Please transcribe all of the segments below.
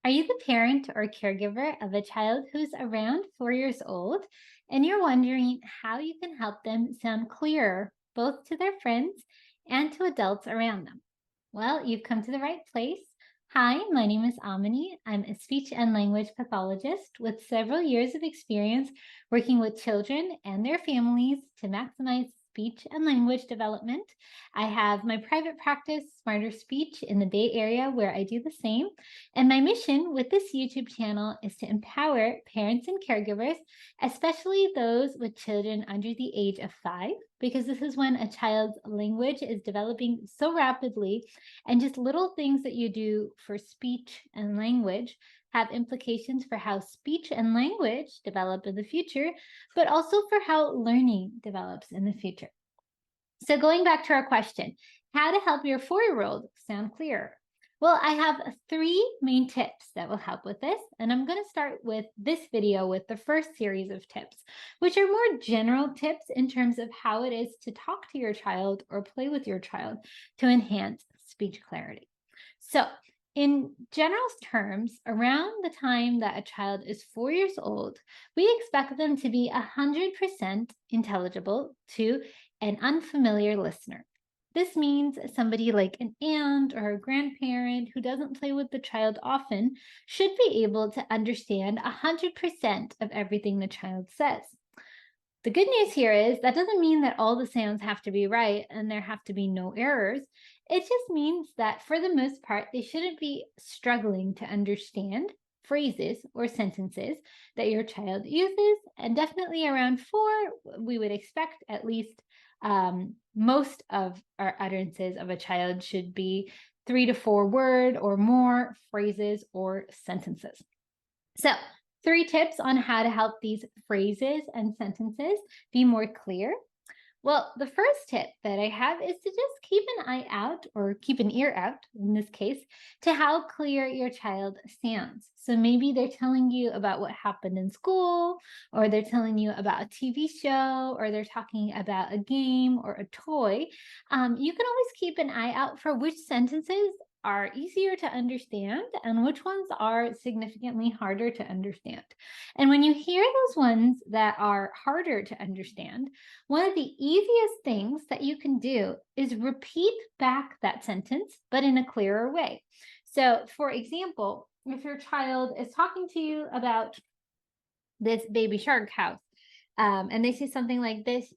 Are you the parent or caregiver of a child who's around 4 years old and you're wondering how you can help them sound clearer, both to their friends and to adults around them? Well, you've come to the right place. Hi, my name is Amini. I'm a speech and language pathologist with several years of experience working with children and their families to maximize speech and language development. I have my private practice, Smarter Speech, in the Bay Area, where I do the same. And my mission with this YouTube channel is to empower parents and caregivers, especially those with children under the age of 5, because this is when a child's language is developing so rapidly, and just little things that you do for speech and language have implications for how speech and language develop in the future, but also for how learning develops in the future. So going back to our question, how to help your 4-year-old sound clearer? Well, I have 3 main tips that will help with this, and I'm going to start with this video with the first series of tips, which are more general tips in terms of how it is to talk to your child or play with your child to enhance speech clarity. So, in general terms, around the time that a child is 4 years old, we expect them to be 100% intelligible to an unfamiliar listener. This means somebody like an aunt or a grandparent who doesn't play with the child often should be able to understand 100% of everything the child says. The good news here is that doesn't mean that all the sounds have to be right and there have to be no errors. It just means that for the most part, they shouldn't be struggling to understand phrases or sentences that your child uses. And definitely around 4, we would expect at least most of our utterances of a child should be 3 to 4 word or more phrases or sentences. So 3 tips on how to help these phrases and sentences be more clear. Well, the first tip that I have is to just keep an eye out, or keep an ear out in this case, to how clear your child sounds. So maybe they're telling you about what happened in school, or they're telling you about a TV show, or they're talking about a game or a toy. You can always keep an eye out for which sentences are easier to understand and which ones are significantly harder to understand. And when you hear those ones that are harder to understand, one of the easiest things that you can do is repeat back that sentence, but in a clearer way. So, for example, if your child is talking to you about this baby shark house, and they say something like this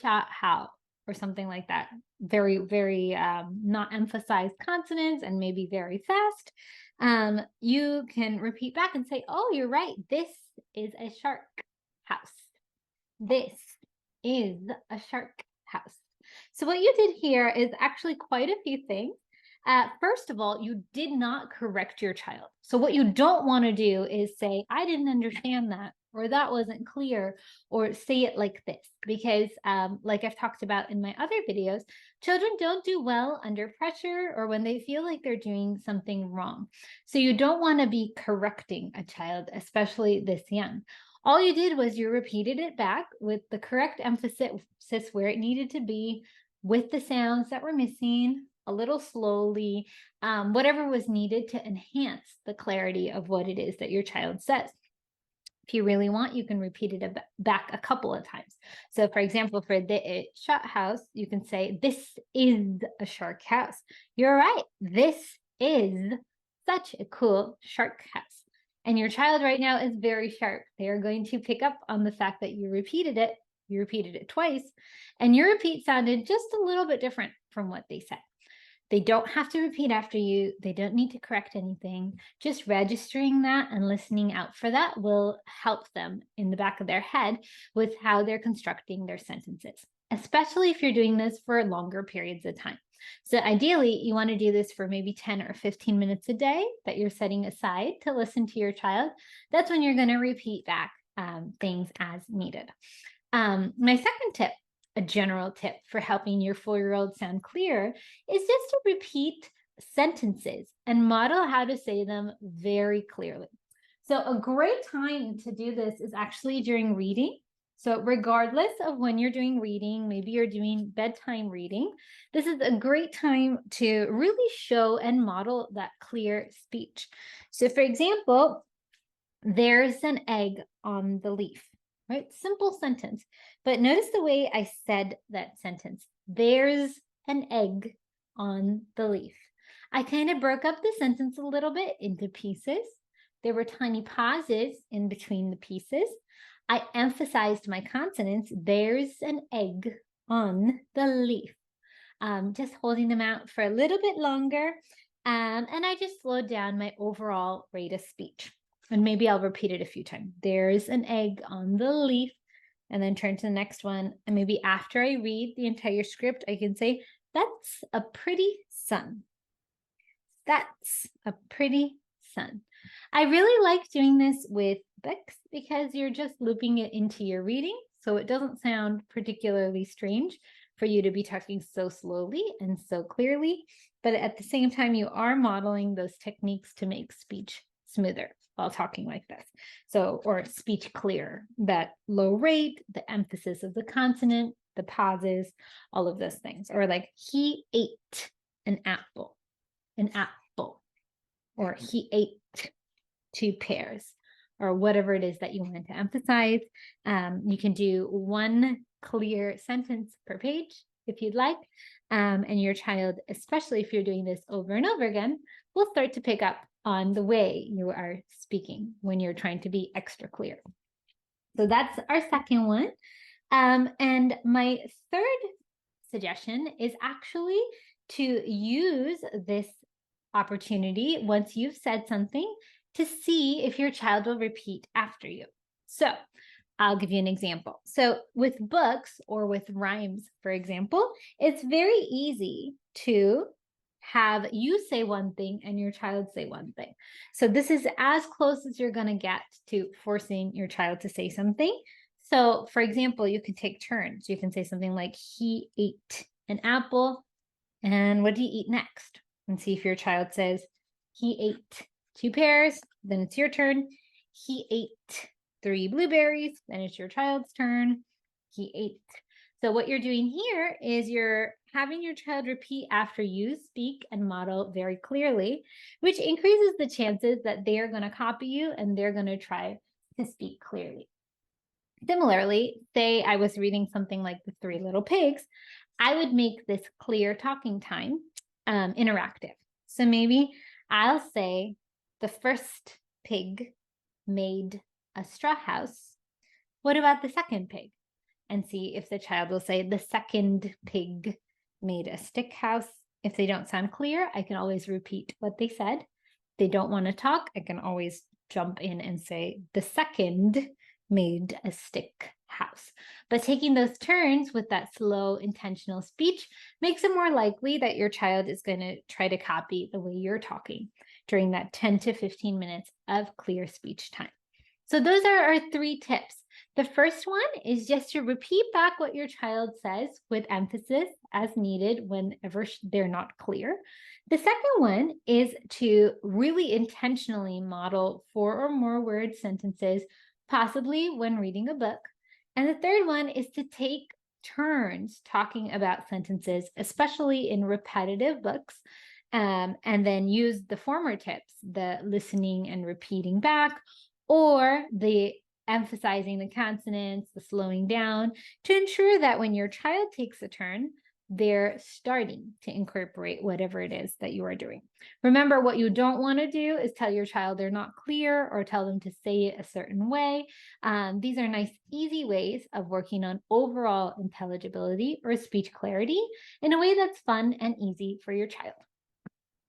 shot how, or something like that, very, very not emphasized consonants and maybe very fast, you can repeat back and say, oh, you're right. This is a shark house. This is a shark house. So what you did here is actually quite a few things. First of all, you did not correct your child. So what you don't want to do is say, I didn't understand that, or that wasn't clear, or say it like this, because like I've talked about in my other videos, children don't do well under pressure or when they feel like they're doing something wrong. So you don't want to be correcting a child, especially this young. All you did was you repeated it back with the correct emphasis where it needed to be, with the sounds that were missing, a little slowly, whatever was needed to enhance the clarity of what it is that your child says. If you really want, you can repeat it back a couple of times. So for example, for the shark house, you can say, this is a shark house. You're right. This is such a cool shark house. And your child right now is very sharp. They are going to pick up on the fact that you repeated it. You repeated it twice, and your repeat sounded just a little bit different from what they said. They don't have to repeat after you. They don't need to correct anything. Just registering that and listening out for that will help them in the back of their head with how they're constructing their sentences, especially if you're doing this for longer periods of time. So ideally, you want to do this for maybe 10 or 15 minutes a day that you're setting aside to listen to your child. That's when you're going to repeat back things as needed. My second tip, a general tip for helping your 4-year-old sound clear, is just to repeat sentences and model how to say them very clearly. So a great time to do this is actually during reading. So regardless of when you're doing reading, maybe you're doing bedtime reading, this is a great time to really show and model that clear speech. So for example, there's an egg on the leaf, right? Simple sentence. But notice the way I said that sentence. There's an egg on the leaf. I kind of broke up the sentence a little bit into pieces. There were tiny pauses in between the pieces. I emphasized my consonants. There's an egg on the leaf. Just holding them out for a little bit longer. And I just slowed down my overall rate of speech. And maybe I'll repeat it a few times. There's an egg on the leaf, and then turn to the next one. And maybe after I read the entire script, I can say, that's a pretty sun. That's a pretty sun. I really like doing this with books because you're just looping it into your reading. So it doesn't sound particularly strange for you to be talking so slowly and so clearly. But at the same time, you are modeling those techniques to make speech smoother while talking like this. So, or speech clear, that low rate, the emphasis of the consonant, the pauses, all of those things. Or like, he ate an apple, or he ate 2 pears, or whatever it is that you want to emphasize. You can do 1 clear sentence per page if you'd like. And your child, especially if you're doing this over and over again, will start to pick up on the way you are speaking when you're trying to be extra clear. So that's our second one. And my third suggestion is actually to use this opportunity once you've said something to see if your child will repeat after you. So I'll give you an example. So with books or with rhymes, for example, it's very easy to have you say one thing and your child say one thing. So this is as close as you're going to get to forcing your child to say something. So for example, you can take turns. You can say something like, he ate an apple. And what do you eat next? And see if your child says, he ate 2 pears, then it's your turn. He ate 3 blueberries, then it's your child's turn. He ate. So what you're doing here is you're having your child repeat after you speak and model very clearly, which increases the chances that they are going to copy you and they're going to try to speak clearly. Similarly, say I was reading something like The 3 Little Pigs, I would make this clear talking time interactive. So maybe I'll say, the first pig made a straw house. What about the second pig? And see if the child will say, the second pig made a stick house. If they don't sound clear, I can always repeat what they said. If they don't want to talk, I can always jump in and say, the second made a stick house. But taking those turns with that slow, intentional speech makes it more likely that your child is going to try to copy the way you're talking during that 10 to 15 minutes of clear speech time. So those are our 3 tips. The first one is just to repeat back what your child says with emphasis as needed whenever they're not clear. The second one is to really intentionally model 4 or more word sentences, possibly when reading a book. And the third one is to take turns talking about sentences, especially in repetitive books, and then use the former tips, the listening and repeating back, or the emphasizing the consonants, the slowing down, to ensure that when your child takes a turn, they're starting to incorporate whatever it is that you are doing. Remember, what you don't want to do is tell your child they're not clear or tell them to say it a certain way. These are nice, easy ways of working on overall intelligibility or speech clarity in a way that's fun and easy for your child.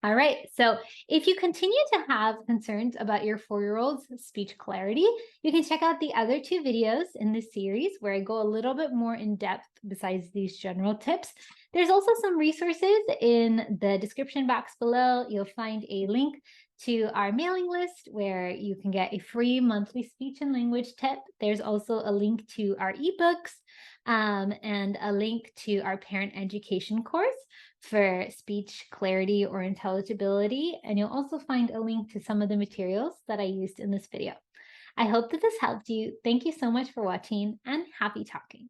All right, so if you continue to have concerns about your 4-year-old's speech clarity, you can check out the other 2 videos in this series where I go a little bit more in depth besides these general tips. There's also some resources in the description box below. You'll find a link to our mailing list where you can get a free monthly speech and language tip. There's also a link to our ebooks and a link to our parent education course for speech clarity or intelligibility. And you'll also find a link to some of the materials that I used in this video. I hope that this helped you. Thank you so much for watching and happy talking.